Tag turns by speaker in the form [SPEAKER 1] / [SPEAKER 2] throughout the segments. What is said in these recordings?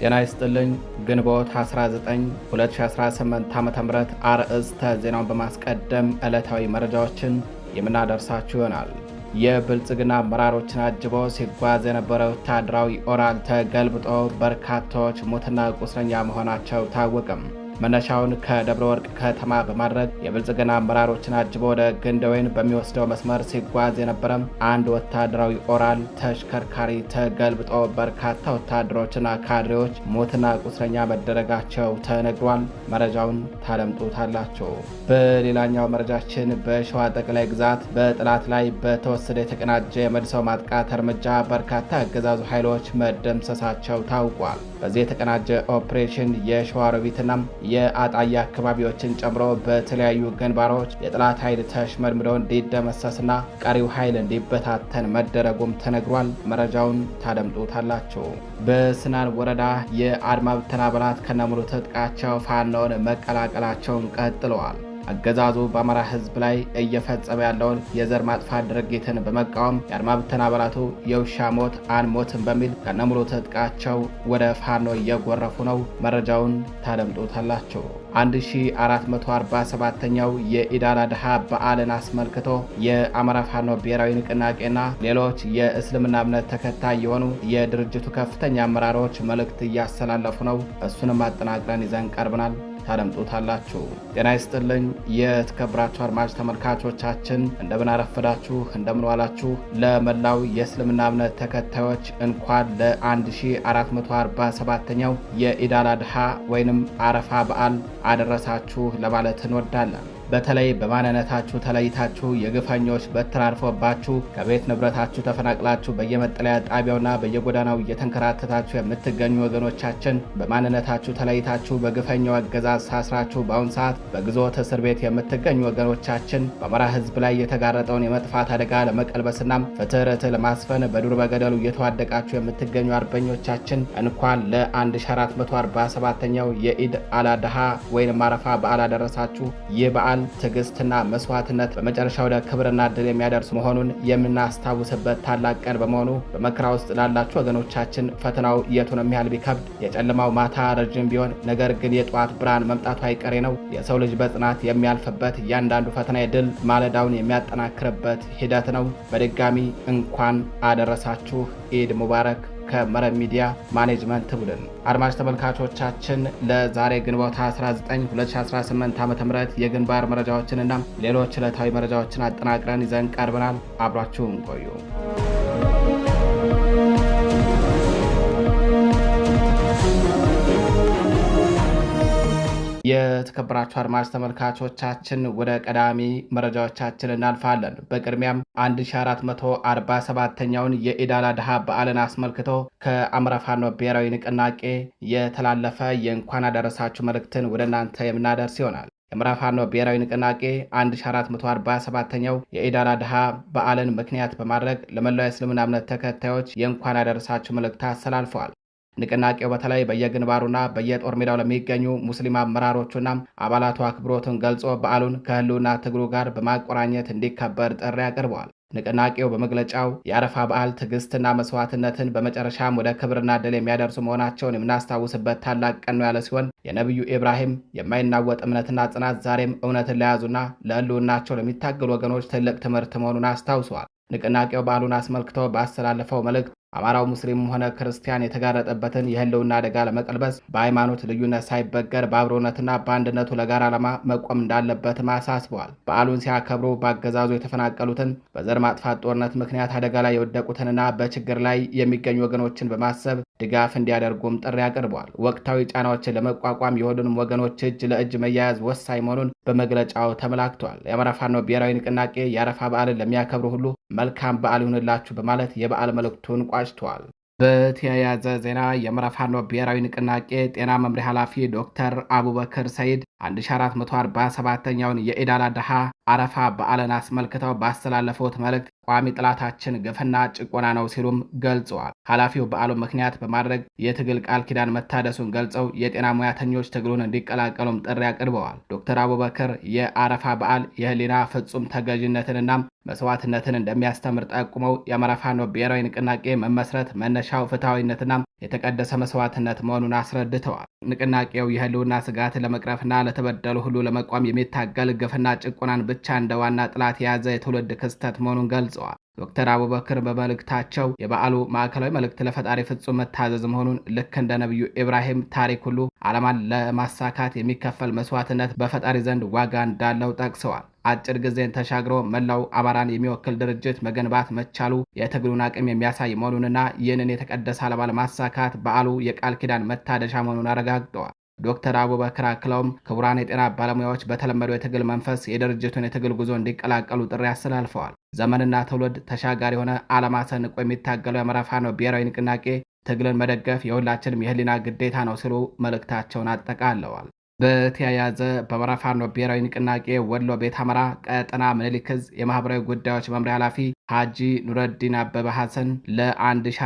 [SPEAKER 1] ጤና ይስጥልኝ። ግንቦት 19 2018 ዓ.ም አርዕስተ ዜናውን በማስቀደም ዕለታዊ መረጃዎችን የምናደርሳችሁ ይሆናል። የብልጽግና አመራሮችን አጅቦ ሲጓዝ የነበረ ወታደራዊ ኦራል ተገልብጦ በርካታዎች ሙትና ቁስለኛ መሆናቸው ታወቀም። መነሻውን ከደብረ ወርቅ ከተማ በማድረግ የብልጽግና አመራሮችን አጅቦ ወደ ግንደወይን በሚወስደው መስመር ሲጓዝ የነበረም አንድ ወታደራዊ ኦራል ተሽከርካሪ ተገልብጦ በርካታ ወታደሮችና ካድሬዎች ሞትና ቁስለኛ መደረጋቸው ተነግሯል። መረጃውን ታደምጡታላችሁ። በሌላኛው መረጃችን በሸዋ ጠቅላይ ግዛት በጠላት ላይ በተወሰደ የተቀናጀ የመልሰው ማጥቃት እርምጃ በርካታ የአገዛዙ ኃይሎች መደምሰሳቸው ታውቋል። በዚህ የተቀናጀ ኦፕሬሽን የሸዋሮቢትና የአጣያ አካባቢዎችን ጨምሮ በተለያዩ ግንባሮች የጠላት ኃይል ተሽመድምዶ እንዲደመሰስና ቀሪው ኃይል እንዲበታተን መደረጉም ተነግሯል። መረጃውን ታደምጡታላችሁ። በስናን ወረዳ የአድማ ብተና አባላት ከነሙሉ ትጥቃቸው ፋኖን መቀላቀላቸውን ቀጥለዋል። አገዛዙ በአማራ ሕዝብ ላይ እየፈጸመ ያለውን የዘር ማጥፋት ድርጊትን በመቃወም የአድማ ብተና አባላቱ የውሻ ሞት አንሞትም በሚል ከነሙሉ ትጥቃቸው ወደ ፋኖ እየጎረፉ ነው። መረጃውን ታደምጡታላችሁ። 1447ኛው የኢድ አል አድሃ በዓልን አስመልክቶ የአማራ ፋኖ ብሔራዊ ንቅናቄና ሌሎች የእስልምና እምነት ተከታይ የሆኑ የድርጅቱ ከፍተኛ አመራሮች መልእክት እያስተላለፉ ነው። እሱንም አጠናቅረን ይዘን ቀርበናል። ታደምጡታላችሁ። ጤና ይስጥልኝ የተከበራችሁ አድማጭ ተመልካቾቻችን፣ እንደምን አረፈዳችሁ፣ እንደምን ዋላችሁ። ለመላው የእስልምና እምነት ተከታዮች እንኳን ለ1447ኛው የኢድ አል አድሃ ወይንም አረፋ በዓል አደረሳችሁ ለማለት እንወዳለን። በተለይ በማንነታችሁ ተለይታችሁ የግፈኞች በትር አርፎባችሁ ከቤት ንብረታችሁ ተፈናቅላችሁ በየመጠለያ ጣቢያውና በየጎዳናው እየተንከራተታችሁ የምትገኙ ወገኖቻችን፣ በማንነታችሁ ተለይታችሁ በግፈኛው አገዛዝ ሳስራችሁ በአሁን ሰዓት በግዞት እስር ቤት የምትገኙ ወገኖቻችን በአማራ ሕዝብ ላይ የተጋረጠውን የመጥፋት አደጋ ለመቀልበስና ፍትህ ለማስፈን በዱር በገደሉ እየተዋደቃችሁ የምትገኙ አርበኞቻችን እንኳን ለ1447ኛው የኢድ አል አድሃ ወይም አረፋ በዓል አደረሳችሁ። ይህ በዓል ትዕግስትና መስዋዕትነት በመጨረሻ ወደ ክብርና ድል የሚያደርሱ መሆኑን የምናስታውስበት ታላቅ ቀን በመሆኑ በመከራ ውስጥ ላላችሁ ወገኖቻችን ፈተናው የቱንም ያህል ቢከብድ የጨለማው ማታ ረጅም ቢሆን ነገር ግን የጠዋት ብርሃን መምጣቱ አይቀሬ ነው። የሰው ልጅ በጽናት የሚያልፍበት እያንዳንዱ ፈተና የድል ማለዳውን የሚያጠናክርበት ሂደት ነው። በድጋሚ እንኳን አደረሳችሁ። ኢድ ሙባረክ። ከመረብ ሚዲያ ማኔጅመንት ቡድን አድማጭ ተመልካቾቻችን ለዛሬ ግንቦት 19 2018 ዓ.ም የግንባር መረጃዎችንና ሌሎች ዕለታዊ መረጃዎችን አጠናቅረን ይዘን ቀርበናል። አብራችሁን ቆዩ። የተከበራችሁ አድማጭ ተመልካቾቻችን ወደ ቀዳሚ መረጃዎቻችን እናልፋለን። በቅድሚያም 1447ኛውን የኢድ አል አድሃ በዓልን አስመልክቶ ከአማራ ፋኖ ብሔራዊ ንቅናቄ የተላለፈ የእንኳን አደረሳችሁ መልእክትን ወደ እናንተ የምናደርስ ይሆናል። የአማራ ፋኖ ብሔራዊ ንቅናቄ 1447ኛው የኢድ አል አድሃ በዓልን ምክንያት በማድረግ ለመላው የእስልምና እምነት ተከታዮች የእንኳን አደረሳችሁ መልእክት አስተላልፈዋል። ንቅናቄው በተለይ በየግንባሩና በየጦር ሜዳው ለሚገኙ ሙስሊም አመራሮቹና አባላቱ አክብሮቱን ገልጾ በዓሉን ከህልውና ትግሉ ጋር በማቆራኘት እንዲከበር ጥሪ አቅርበዋል። ንቅናቄው በመግለጫው የአረፋ በዓል ትዕግስትና መስዋዕትነትን በመጨረሻም ወደ ክብርና ድል የሚያደርሱ መሆናቸውን የምናስታውስበት ታላቅ ቀን ነው ያለ ሲሆን የነቢዩ ኢብራሂም የማይናወጥ እምነትና ጽናት ዛሬም እውነትን ለያዙና ለህልውናቸው ለሚታገሉ ወገኖች ትልቅ ትምህርት መሆኑን አስታውሰዋል። ንቅናቄው በዓሉን አስመልክቶ ባስተላለፈው መልእክት አማራው ሙስሊም ሆነ ክርስቲያን የተጋረጠበትን የህልውና አደጋ ለመቀልበስ በሃይማኖት ልዩነት ሳይበገር በአብሮነትና በአንድነቱ ለጋራ ዓላማ መቆም እንዳለበትም አሳስበዋል። በዓሉን ሲያከብሩ በአገዛዙ የተፈናቀሉትን፣ በዘር ማጥፋት ጦርነት ምክንያት አደጋ ላይ የወደቁትንና በችግር ላይ የሚገኙ ወገኖችን በማሰብ ድጋፍ እንዲያደርጉም ጥሪ አቅርበዋል። ወቅታዊ ጫናዎችን ለመቋቋም የሁሉንም ወገኖች እጅ ለእጅ መያያዝ ወሳኝ መሆኑን በመግለጫው ተመላክቷል። የአማራ ፋኖ ብሔራዊ ንቅናቄ የአረፋ በዓልን ለሚያከብሩ ሁሉ መልካም በዓል ይሁንላችሁ በማለት የበዓል መልእክቱን ቋጭቷል። በተያያዘ ዜና የአማራ ፋኖ ብሔራዊ ንቅናቄ ጤና መምሪያ ኃላፊ ዶክተር አቡበክር ሰይድ 1447ኛውን የኢድ አል አድሃ አረፋ በዓልን አስመልክተው ባስተላለፉት መልእክት ቋሚ ጥላታችን ግፍና ጭቆና ነው ሲሉም ገልጸዋል። ኃላፊው በዓሉን ምክንያት በማድረግ የትግል ቃል ኪዳን መታደሱን ገልጸው የጤና ሙያተኞች ትግሉን እንዲቀላቀሉም ጥሪ አቅርበዋል። ዶክተር አቡበክር የአረፋ በዓል የህሊና ፍጹም ተገዥነትንና መስዋዕትነትን እንደሚያስተምር ጠቁመው የአማራ ፋኖ ብሔራዊ ንቅናቄ መመስረት መነሻው ፍትሐዊነትና የተቀደሰ መስዋዕትነት መሆኑን አስረድተዋል። ንቅናቄው የህልውና ስጋትን ለመቅረፍና ለተበደሉ ሁሉ ለመቋም የሚታገል ግፍና ጭቆናን ብቻ እንደ ዋና ጥላት የያዘ የትውልድ ክስተት መሆኑን ገልጸዋል። ዶክተር አቡበክር በመልእክታቸው የበዓሉ ማዕከላዊ መልእክት ለፈጣሪ ፍጹም መታዘዝ መሆኑን ልክ እንደ ነቢዩ ኢብራሂም ታሪክ ሁሉ ዓላማን ለማሳካት የሚከፈል መስዋዕትነት በፈጣሪ ዘንድ ዋጋ እንዳለው ጠቅሰዋል። አጭር ጊዜን ተሻግሮ መላው አማራን የሚወክል ድርጅት መገንባት መቻሉ የትግሉን አቅም የሚያሳይ መሆኑንና ይህንን የተቀደሰ ዓላማ ለማሳካት በዓሉ የቃል ኪዳን መታደሻ መሆኑን አረጋግጠዋል። ዶክተር አቡበክር አክለውም ክቡራን የጤና ባለሙያዎች በተለመደው የትግል መንፈስ የድርጅቱን የትግል ጉዞ እንዲቀላቀሉ ጥሪ አስተላልፈዋል። ዘመንና ትውልድ ተሻጋሪ የሆነ ዓላማ ሰንቆ የሚታገለው የአማራ ፋኖ ብሔራዊ ንቅናቄ ትግልን መደገፍ የሁላችንም የህሊና ግዴታ ነው ሲሉ መልእክታቸውን አጠቃለዋል። በተያያዘ በአማራ ፋኖ ብሔራዊ ንቅናቄ ወሎ ቤት አማራ ቀጠና ምኒልክ ዕዝ የማህበራዊ ጉዳዮች መምሪያ ኃላፊ ሐጂ ኑረዲን አበበ ሐሰን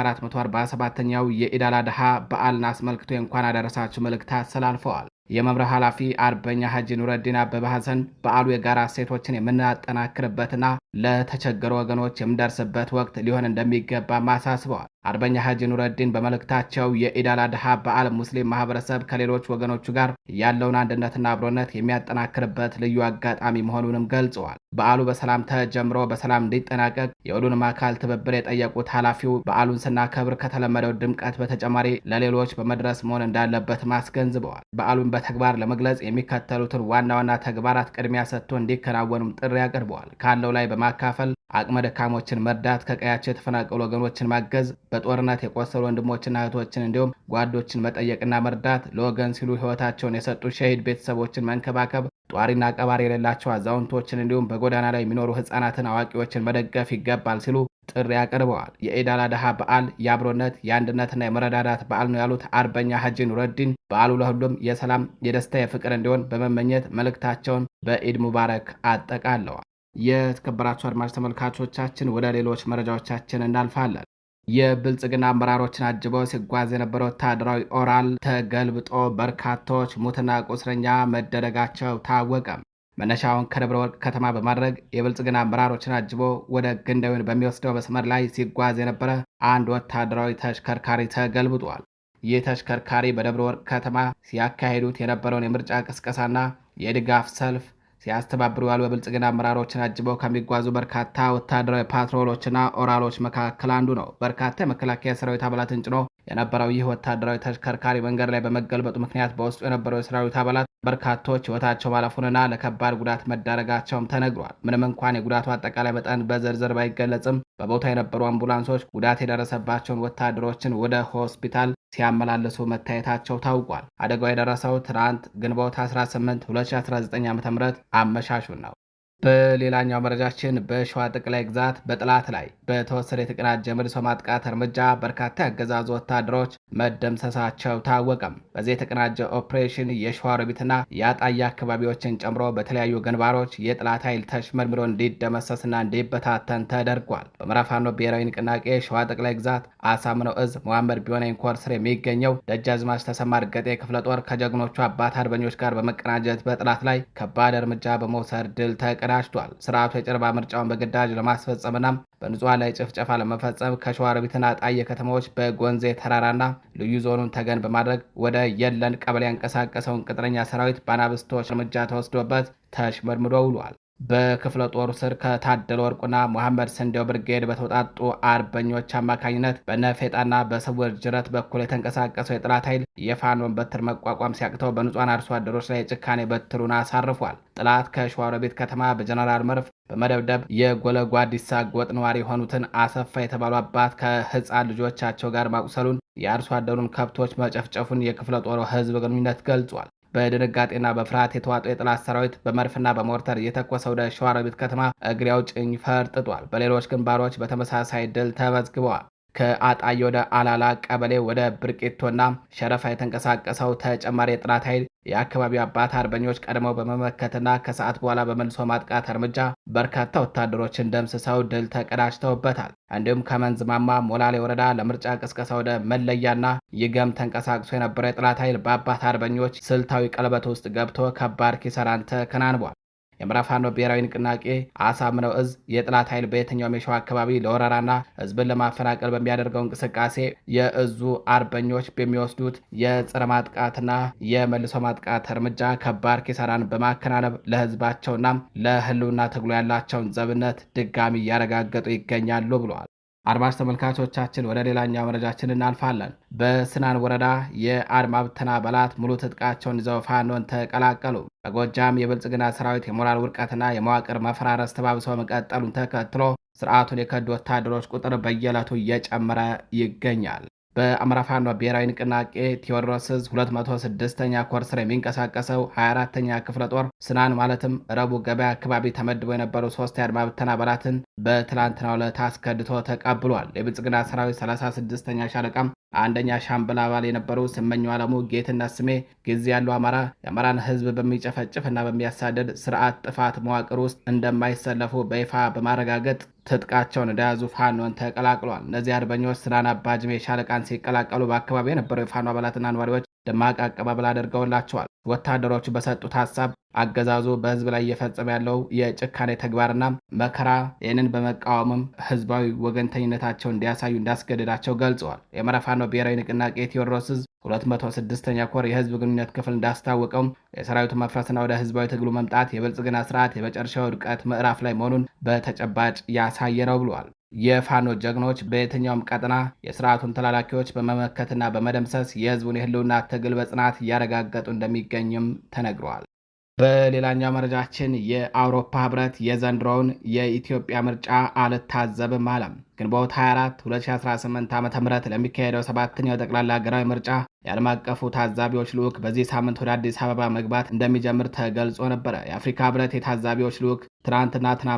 [SPEAKER 1] ለ1447ኛው የኢድ አል አድሃ በዓልን አስመልክቶ የእንኳን አደረሳችሁ መልእክት አስተላልፈዋል። የመምሪያ ኃላፊ አርበኛ ሐጂ ኑረዲን አበበ ሐሰን በዓሉ የጋራ እሴቶችን የምናጠናክርበትና ለተቸገሩ ወገኖች የምንደርስበት ወቅት ሊሆን እንደሚገባ አሳስበዋል። አርበኛ ሐጂ ኑረዲን በመልእክታቸው የኢድ አል አድሃ በዓል ሙስሊም ማህበረሰብ ከሌሎች ወገኖቹ ጋር ያለውን አንድነትና አብሮነት የሚያጠናክርበት ልዩ አጋጣሚ መሆኑንም ገልጸዋል። በዓሉ በሰላም ተጀምሮ በሰላም እንዲጠናቀቅ የሁሉንም አካል ትብብር የጠየቁት ኃላፊው በዓሉን ስናከብር ከተለመደው ድምቀት በተጨማሪ ለሌሎች በመድረስ መሆን እንዳለበትም አስገንዝበዋል። በዓሉን በተግባር ለመግለጽ የሚከተሉትን ዋና ዋና ተግባራት ቅድሚያ ሰጥቶ እንዲከናወኑም ጥሪ አቅርበዋል። ካለው ላይ በማካፈል አቅመ ደካሞችን መርዳት፣ ከቀያቸው የተፈናቀሉ ወገኖችን ማገዝ፣ በጦርነት የቆሰሉ ወንድሞችና እህቶችን እንዲሁም ጓዶችን መጠየቅና መርዳት፣ ለወገን ሲሉ ሕይወታቸውን የሰጡ ሸሂድ ቤተሰቦችን መንከባከብ፣ ጧሪና ቀባሪ የሌላቸው አዛውንቶችን እንዲሁም በጎዳና ላይ የሚኖሩ ሕፃናትን፣ አዋቂዎችን መደገፍ ይገባል ሲሉ ጥሪ አቅርበዋል። የኢድ አል አድሃ በዓል የአብሮነት የአንድነትና የመረዳዳት በዓል ነው ያሉት አርበኛ ሐጂ ኑረዲን በዓሉ ለሁሉም የሰላም የደስታ የፍቅር እንዲሆን በመመኘት መልእክታቸውን በኢድ ሙባረክ አጠቃለዋል። የተከበራችሁ አድማጭ ተመልካቾቻችን ወደ ሌሎች መረጃዎቻችን እናልፋለን። የብልጽግና አመራሮችን አጅበው ሲጓዝ የነበረው ወታደራዊ ኦራል ተገልብጦ በርካቶች ሙትና ቁስለኛ መደረጋቸው ታወቀ። መነሻውን ከደብረ ወርቅ ከተማ በማድረግ የብልጽግና አመራሮችን አጅቦ ወደ ግንደወይን በሚወስደው መስመር ላይ ሲጓዝ የነበረ አንድ ወታደራዊ ተሽከርካሪ ተገልብጧል። ይህ ተሽከርካሪ በደብረ ወርቅ ከተማ ሲያካሂዱት የነበረውን የምርጫ ቅስቀሳና የድጋፍ ሰልፍ ሲያስተባብሩ ያሉ የብልጽግና አመራሮችን አጅበው ከሚጓዙ በርካታ ወታደራዊ ፓትሮሎችና ኦራሎች መካከል አንዱ ነው። በርካታ የመከላከያ ሰራዊት አባላትን ጭኖ የነበረው ይህ ወታደራዊ ተሽከርካሪ መንገድ ላይ በመገልበጡ ምክንያት በውስጡ የነበረው የሰራዊት አባላት በርካቶች ሕይወታቸው ማለፉንና ለከባድ ጉዳት መዳረጋቸውም ተነግሯል። ምንም እንኳን የጉዳቱ አጠቃላይ መጠን በዝርዝር ባይገለጽም በቦታ የነበሩ አምቡላንሶች ጉዳት የደረሰባቸውን ወታደሮችን ወደ ሆስፒታል ሲያመላልሱ መታየታቸው ታውቋል። አደጋው የደረሰው ትናንት ግንቦት 18 2019 ዓ.ም አመሻሹን ነው። በሌላኛው መረጃችን በሸዋ ጠቅላይ ግዛት በጠላት ላይ በተወሰደ የተቀናጀ መልሶ ማጥቃት እርምጃ በርካታ ያገዛዙ ወታደሮች መደምሰሳቸው ታወቀም። በዚህ የተቀናጀ ኦፕሬሽን የሸዋሮቢትና የአጣያ አካባቢዎችን ጨምሮ በተለያዩ ግንባሮች የጠላት ኃይል ተሽመርምሮ እንዲደመሰስና እንዲበታተን ተደርጓል። በአማራ ፋኖ ብሔራዊ ንቅናቄ ሸዋ ጠቅላይ ግዛት አሳምነው እዝ መሐመድ ቢሆነኝ ኮር ስር የሚገኘው ደጃዝማች ተሰማ እርገጤ ክፍለ ጦር ከጀግኖቹ አባት አርበኞች ጋር በመቀናጀት በጠላት ላይ ከባድ እርምጃ በመውሰድ ድል ተቀዳጅቷል። ስርዓቱ የጨረባ ምርጫውን በግዳጅ ለማስፈጸምና በንጹሃን ላይ ጭፍጨፋ ለመፈጸም ከሸዋሮቢትና ጣየ ከተማዎች በጎንዜ ተራራና ልዩ ዞኑን ተገን በማድረግ ወደ የለን ቀበሌ ያንቀሳቀሰውን ቅጥረኛ ሰራዊት በአናብስቶች እርምጃ ተወስዶበት ተሽመድምዶ ውሏል። በክፍለ ጦሩ ስር ከታደለ ወርቁና መሐመድ ስንዴው ብርጌድ በተውጣጡ አርበኞች አማካኝነት በነፌጣና በስውር ጅረት በኩል የተንቀሳቀሰው የጠላት ኃይል የፋኖን በትር መቋቋም ሲያቅተው በንጹሃን አርሶ አደሮች ላይ የጭካኔ በትሩን አሳርፏል። ጠላት ከሸዋሮቢት ከተማ በጀነራል መርፍ በመደብደብ የጎለጓዲሳ ጎጥ ነዋሪ የሆኑትን አሰፋ የተባሉ አባት ከህፃን ልጆቻቸው ጋር ማቁሰሉን፣ የአርሶ አደሩን ከብቶች መጨፍጨፉን የክፍለ ጦሩ ህዝብ ግንኙነት ገልጿል። በድንጋጤና በፍርሃት የተዋጠው የጠላት ሰራዊት በመድፍና በሞርተር እየተኮሰ ወደ ሸዋሮቢት ከተማ እግሬ አውጭኝ ፈርጥጧል። በሌሎች ግንባሮች በተመሳሳይ ድል ተመዝግበዋል። ከአጣዬ ወደ አላላ ቀበሌ ወደ ብርቂቶና ሸረፋ የተንቀሳቀሰው ተጨማሪ የጠላት ኃይል የአካባቢው አባት አርበኞች ቀድመው በመመከትና ከሰዓት በኋላ በመልሶ ማጥቃት እርምጃ በርካታ ወታደሮችን ደምስሰው ድል ተቀዳጅተውበታል። እንዲሁም ከመንዝማማ ሞላሌ ወረዳ ለምርጫ ቅስቀሳ ወደ መለያና ይገም ተንቀሳቅሶ የነበረው የጠላት ኃይል በአባት አርበኞች ስልታዊ ቀለበት ውስጥ ገብቶ ከባድ ኪሳራን ተከናንቧል። የምዕራብ ፋኖ ብሔራዊ ንቅናቄ አሳምነው እዝ የጥላት ኃይል በየትኛውም የሸዋ አካባቢ ለወረራና ህዝብን ለማፈናቀል በሚያደርገው እንቅስቃሴ የእዙ አርበኞች በሚወስዱት የጸረ ማጥቃትና የመልሶ ማጥቃት እርምጃ ከባድ ኪሳራን በማከናነብ ለህዝባቸውና ለህልውና ትግሉ ያላቸውን ዘብነት ድጋሚ እያረጋገጡ ይገኛሉ ብለዋል። አድማጭ ተመልካቾቻችን ወደ ሌላኛው መረጃችን እናልፋለን። በስናን ወረዳ የአድማ ብተና አባላት ሙሉ ትጥቃቸውን ይዘው ፋኖን ተቀላቀሉ። በጎጃም የብልጽግና ሰራዊት የሞራል ውድቀትና የመዋቅር መፈራረስ ተባብሰው መቀጠሉን ተከትሎ ስርዓቱን የከዱ ወታደሮች ቁጥር በየዕለቱ እየጨመረ ይገኛል። በአማራ ፋኖ ብሔራዊ ንቅናቄ ቴዎድሮስ ዕዝ 206ኛ ኮር ስር የሚንቀሳቀሰው 24ኛ ክፍለ ጦር ስናን ማለትም ረቡዕ ገበያ አካባቢ ተመድበው የነበሩ 3 የአድማ ብተና አባላትን በትላንትናው ዕለት አስከድቶ ተቀብሏል። የብልጽግና ሰራዊት 36ኛ ሻለቃም አንደኛ ሻምበል አባል የነበሩ ስመኘው ዓለሙ፣ ጌትነት ስሜ፣ ጊዜ ያለው አማራ የአማራን ህዝብ በሚጨፈጭፍ እና በሚያሳደድ ስርዓት ጥፋት መዋቅር ውስጥ እንደማይሰለፉ በይፋ በማረጋገጥ ትጥቃቸውን እንደያዙ ፋኖን ተቀላቅሏል። እነዚህ አርበኞች ስናን አባጅሜ ሻለቃን ሲቀላቀሉ በአካባቢ የነበሩ የፋኖ አባላትና ነዋሪዎች ደማቅ አቀባበል አድርገውላቸዋል። ወታደሮቹ በሰጡት ሀሳብ አገዛዙ በህዝብ ላይ እየፈጸመ ያለው የጭካኔ ተግባርና መከራ ይህንን በመቃወምም ህዝባዊ ወገንተኝነታቸው እንዲያሳዩ እንዳስገደዳቸው ገልጸዋል። የአማራ ፋኖ ብሔራዊ ንቅናቄ ቴዎድሮስ ዕዝ 206ኛ ኮር የህዝብ ግንኙነት ክፍል እንዳስታወቀው የሰራዊቱ መፍረስና ወደ ህዝባዊ ትግሉ መምጣት የብልጽግና ስርዓት የመጨረሻው ውድቀት ምዕራፍ ላይ መሆኑን በተጨባጭ ያሳየ ነው ብለዋል። የፋኖ ጀግኖች በየትኛውም ቀጠና የስርዓቱን ተላላኪዎች በመመከትና በመደምሰስ የህዝቡን የህልውና ትግል በጽናት እያረጋገጡ እንደሚገኝም ተነግረዋል። በሌላኛው መረጃችን የአውሮፓ ህብረት የዘንድሮውን የኢትዮጵያ ምርጫ አልታዘብም አለም። ግንቦት 24 2018 ዓ.ም ለሚካሄደው 7ኛው ጠቅላላ ሀገራዊ ምርጫ የዓለም አቀፉ ታዛቢዎች ልዑክ በዚህ ሳምንት ወደ አዲስ አበባ መግባት እንደሚጀምር ተገልጾ ነበረ። የአፍሪካ ህብረት የታዛቢዎች ልዑክ ትናንት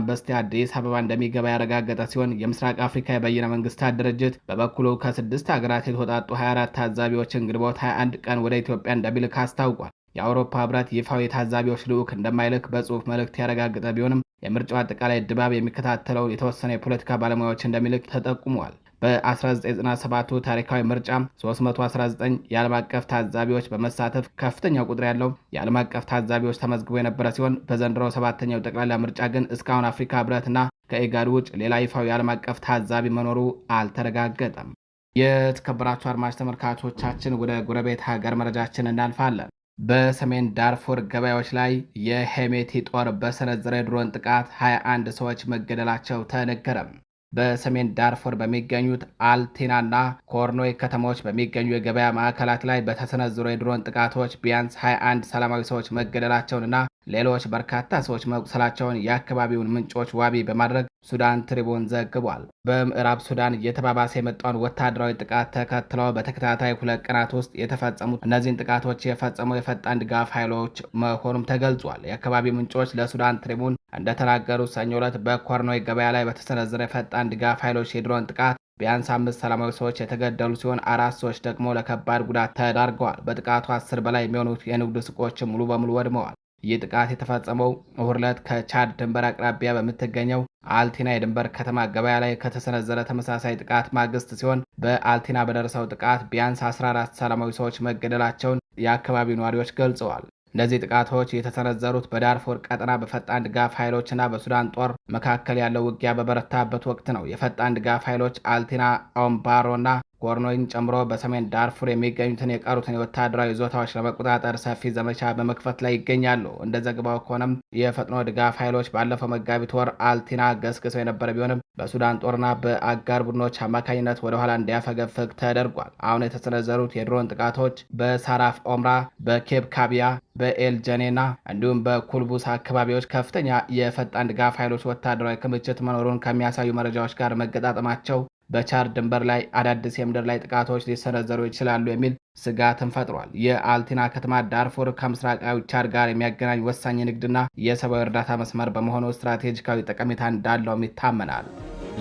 [SPEAKER 1] በስቲያ አዲስ አበባ እንደሚገባ ያረጋገጠ ሲሆን የምስራቅ አፍሪካ የበይነ መንግስታት ድርጅት በበኩሉ ከ6 ሀገራት የተወጣጡ 24 ታዛቢዎችን ግንቦት 21 ቀን ወደ ኢትዮጵያ እንደሚልክ አስታውቋል። የአውሮፓ ህብረት ይፋዊ የታዛቢዎች ልዑክ እንደማይልክ በጽሁፍ መልእክት ያረጋገጠ ቢሆንም የምርጫው አጠቃላይ ድባብ የሚከታተለው የተወሰነ የፖለቲካ ባለሙያዎች እንደሚልክ ተጠቁመዋል። በ1997ቱ ታሪካዊ ምርጫ 319 የዓለም አቀፍ ታዛቢዎች በመሳተፍ ከፍተኛ ቁጥር ያለው የዓለም አቀፍ ታዛቢዎች ተመዝግቦ የነበረ ሲሆን በዘንድሮው 7ኛው ጠቅላላ ምርጫ ግን እስካሁን አፍሪካ ህብረትና ከኢጋድ ውጭ ሌላ ይፋዊ የዓለም አቀፍ ታዛቢ መኖሩ አልተረጋገጠም። የተከበራችሁ አድማጭ ተመልካቾቻችን ወደ ጎረቤት ሀገር መረጃችን እናልፋለን። በሰሜን ዳርፉር ገበያዎች ላይ የሄሜቲ ጦር በሰነዘረ የድሮን ጥቃት 21 ሰዎች መገደላቸው ተነገረም። በሰሜን ዳርፉር በሚገኙት አልቲናና ኮርኖይ ከተሞች በሚገኙ የገበያ ማዕከላት ላይ በተሰነዘሩ የድሮን ጥቃቶች ቢያንስ 21 ሰላማዊ ሰዎች መገደላቸውንና ሌሎች በርካታ ሰዎች መቁሰላቸውን የአካባቢውን ምንጮች ዋቢ በማድረግ ሱዳን ትሪቡን ዘግቧል። በምዕራብ ሱዳን እየተባባሰ የመጣውን ወታደራዊ ጥቃት ተከትለው በተከታታይ 2 ቀናት ውስጥ የተፈጸሙት እነዚህን ጥቃቶች የፈጸመው የፈጣን ድጋፍ ኃይሎች መሆኑም ተገልጿል። የአካባቢው ምንጮች ለሱዳን ትሪቡን እንደተናገሩት ሰኞ ዕለት በኮርኖይ ገበያ ላይ በተሰነዘረ የፈጣን ድጋፍ ኃይሎች የድሮን ጥቃት ቢያንስ 5 ሰላማዊ ሰዎች የተገደሉ ሲሆን 4 ሰዎች ደግሞ ለከባድ ጉዳት ተዳርገዋል። በጥቃቱ 10 በላይ የሚሆኑት የንግድ ሱቆች ሙሉ በሙሉ ወድመዋል። ይህ ጥቃት የተፈጸመው እሁድ ዕለት ከቻድ ድንበር አቅራቢያ በምትገኘው አልቲና የድንበር ከተማ ገበያ ላይ ከተሰነዘረ ተመሳሳይ ጥቃት ማግስት ሲሆን በአልቲና በደረሰው ጥቃት ቢያንስ 14 ሰላማዊ ሰዎች መገደላቸውን የአካባቢው ነዋሪዎች ገልጸዋል። እነዚህ ጥቃቶች የተሰነዘሩት በዳርፎር ቀጠና በፈጣን ድጋፍ ኃይሎችና በሱዳን ጦር መካከል ያለው ውጊያ በበረታበት ወቅት ነው። የፈጣን ድጋፍ ኃይሎች አልቲና፣ ኦምባሮና ኮርኖይን ጨምሮ በሰሜን ዳርፉር የሚገኙትን የቀሩትን የወታደራዊ ይዞታዎች ለመቆጣጠር ሰፊ ዘመቻ በመክፈት ላይ ይገኛሉ። እንደ ዘገባው ከሆነም የፈጥኖ ድጋፍ ኃይሎች ባለፈው መጋቢት ወር አልቲና ገስግሰው የነበረ ቢሆንም በሱዳን ጦርና በአጋር ቡድኖች አማካኝነት ወደኋላ እንዲያፈገፍግ ተደርጓል። አሁን የተሰነዘሩት የድሮን ጥቃቶች በሳራፍ ኦምራ፣ በኬብ ካቢያ፣ በኤልጀኔና እንዲሁም በኩልቡስ አካባቢዎች ከፍተኛ የፈጣን ድጋፍ ኃይሎች ወታደራዊ ክምችት መኖሩን ከሚያሳዩ መረጃዎች ጋር መገጣጠማቸው በቻድ ድንበር ላይ አዳዲስ የምድር ላይ ጥቃቶች ሊሰነዘሩ ይችላሉ የሚል ስጋትን ፈጥሯል። የአልቲና ከተማ ዳርፉር ከምስራቃዊ ቻድ ጋር የሚያገናኝ ወሳኝ ንግድና የሰብአዊ እርዳታ መስመር በመሆኑ ስትራቴጂካዊ ጠቀሜታ እንዳለውም ይታመናል።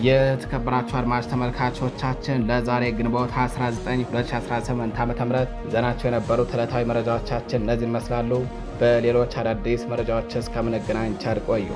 [SPEAKER 1] የተከበራችሁ አድማጭ ተመልካቾቻችን ለዛሬ ግንቦት 19 2018 ዓ.ም ይዘናቸው የነበሩት ዕለታዊ መረጃዎቻችን እነዚህን ይመስላሉ። በሌሎች አዳዲስ መረጃዎች እስከምንገናኝ ቸር ቆዩ።